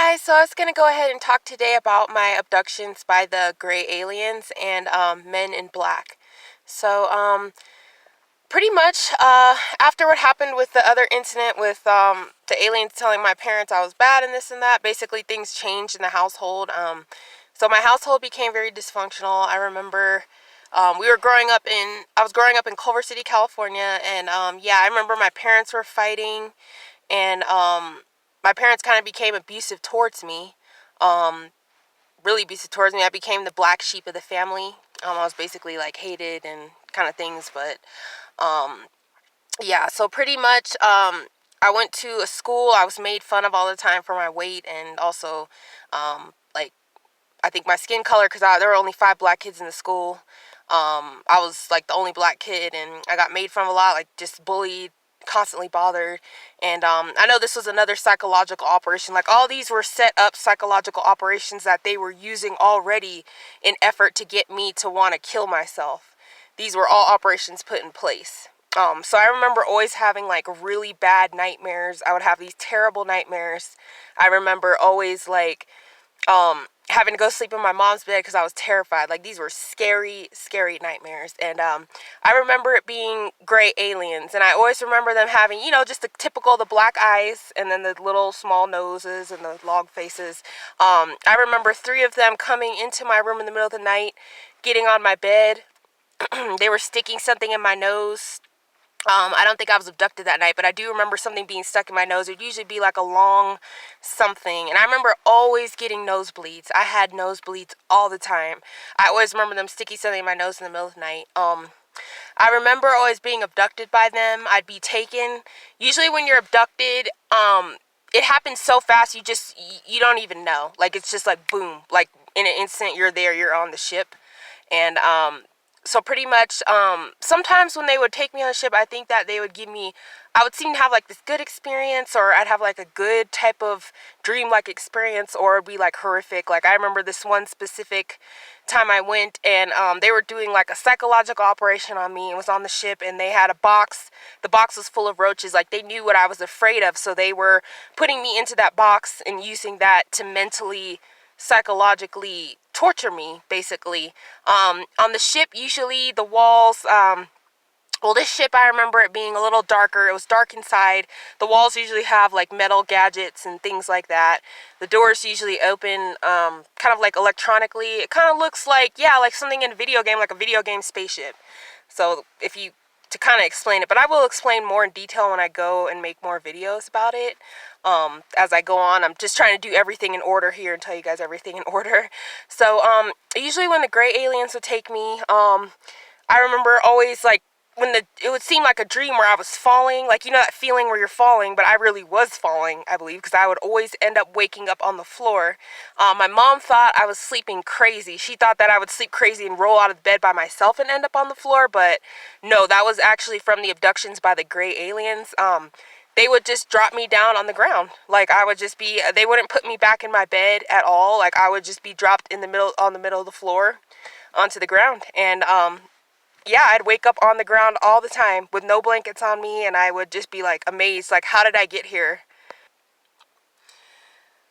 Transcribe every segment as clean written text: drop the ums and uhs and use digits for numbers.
guys, so I was going to go ahead and talk today about my abductions by the gray aliens and men in black. So pretty much after what happened with the other incident with the aliens telling my parents I was bad and this and that, basically things changed in the household. So my household became very dysfunctional. I remember I was growing up in Culver City, California, and yeah, I remember my parents were fighting, and my parents kind of became abusive towards me, um, really abusive towards me. I became the black sheep of the family. I was basically like hated and kind of things, but um, yeah, so pretty much I went to a school. I was made fun of all the time for my weight, and also like I think my skin color, because there were only 5 black kids in the school. I was like the only black kid, and I got made fun of a lot, like just bullied, constantly bothered. And I know this was another psychological operation. Like, all these were set up psychological operations that they were using already in effort to get me to want to kill myself. These were all operations put in place. So I remember always having like really bad nightmares. I would have these terrible nightmares. I remember always like having to go sleep in my mom's bed because I was terrified. Like, these were scary, scary nightmares. And I remember it being gray aliens, and I always remember them having, just the black eyes, and then the little small noses and the long faces. I remember 3 of them coming into my room in the middle of the night, getting on my bed. They were sticking something in my nose. I don't think I was abducted that night, but I do remember something being stuck in my nose. It would usually be like a long something. And I remember always getting nosebleeds. I had nosebleeds all the time. I always remember them sticking something in my nose in the middle of the night. I remember always being abducted by them. I'd be taken. Usually when you're abducted, it happens so fast you don't even know. Like, it's just like boom. Like, in an instant you're there, you're on the ship. And so pretty much, sometimes when they would take me on a ship, I think that I would seem to have like this good experience, or I'd have like a good type of dream-like experience, or it'd be like horrific. Like, I remember this one specific time I went, and they were doing like a psychological operation on me. It was on the ship, and they had a box. The box was full of roaches. Like, they knew what I was afraid of, so they were putting me into that box and using that to mentally, psychologically torture me, basically. On the ship, usually the walls, this ship, I remember it being a little darker. It was dark inside. The walls usually have like metal gadgets and things like that. The doors usually open kind of like electronically. It kind of looks like, yeah, like something in a video game, like a video game spaceship. So to kind of explain it, but I will explain more in detail when I go and make more videos about it. As I go on, I'm just trying to do everything in order here and tell you guys everything in order. So usually when the gray aliens would take me, I remember always like it would seem like a dream where I was falling, like, that feeling where you're falling, but I really was falling, I believe, because I would always end up waking up on the floor. My mom thought I was sleeping crazy. She thought that I would sleep crazy and roll out of bed by myself and end up on the floor, but no, that was actually from the abductions by the gray aliens. They would just drop me down on the ground. Like, they wouldn't put me back in my bed at all. Like, I would just be dropped on the middle of the floor onto the ground. And yeah, I'd wake up on the ground all the time with no blankets on me, and I would just be like amazed, like, how did I get here?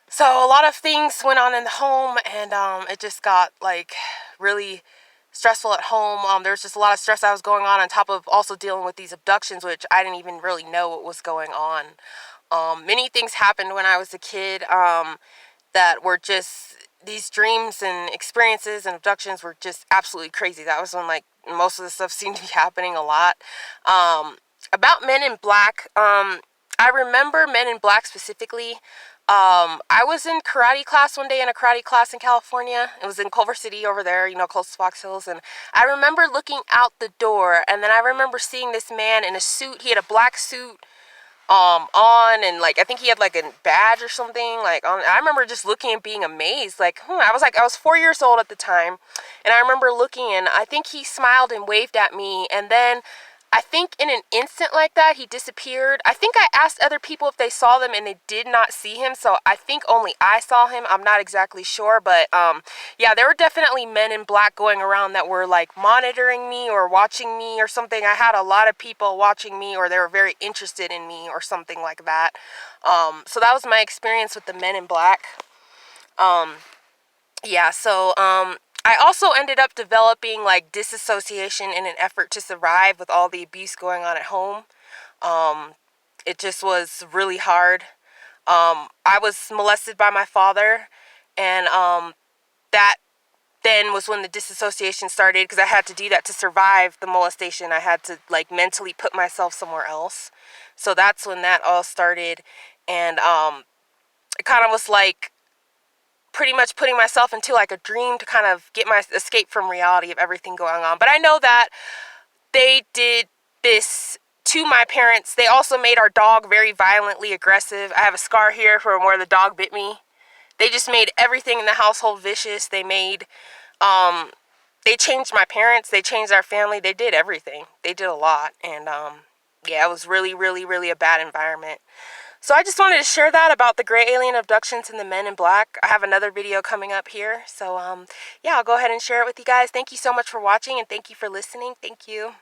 So a lot of things went on in the home, and it just got like really stressful at home. There was just a lot of stress that was going on top of also dealing with these abductions, which I didn't even really know what was going on. Many things happened when I was a kid that were just, these dreams and experiences and abductions were just absolutely crazy. That was when like most of the stuff seemed to be happening a lot. About Men in Black, I remember Men in Black specifically. I was in karate class one day, in a karate class in California. It was in Culver City over there, close to Fox Hills. And I remember looking out the door, and then I remember seeing this man in a suit. He had a black suit on, and like I think he had like a badge or something like on. I remember just looking and being amazed. I was 4 years old at the time, and I remember looking, and I think he smiled and waved at me, and then I think in an instant like that, he disappeared. I think I asked other people if they saw them, and they did not see him. So I think only I saw him. I'm not exactly sure. But yeah, there were definitely men in black going around that were like monitoring me or watching me or something. I had a lot of people watching me, or they were very interested in me or something like that. So that was my experience with the men in black. Yeah, so I also ended up developing like dissociation in an effort to survive with all the abuse going on at home. It just was really hard. I was molested by my father, and that then was when the dissociation started, because I had to do that to survive the molestation. I had to like mentally put myself somewhere else. So that's when that all started, and it kind of was like pretty much putting myself into like a dream to kind of get my escape from reality of everything going on. But I know that they did this to my parents. They also made our dog very violently aggressive. I have a scar here from where the dog bit me. They just made everything in the household vicious. They changed my parents. They changed our family. They did everything. They did a lot. And yeah, it was really, really, really a bad environment. So I just wanted to share that about the gray alien abductions and the men in black. I have another video coming up here. So yeah, I'll go ahead and share it with you guys. Thank you so much for watching, and thank you for listening. Thank you.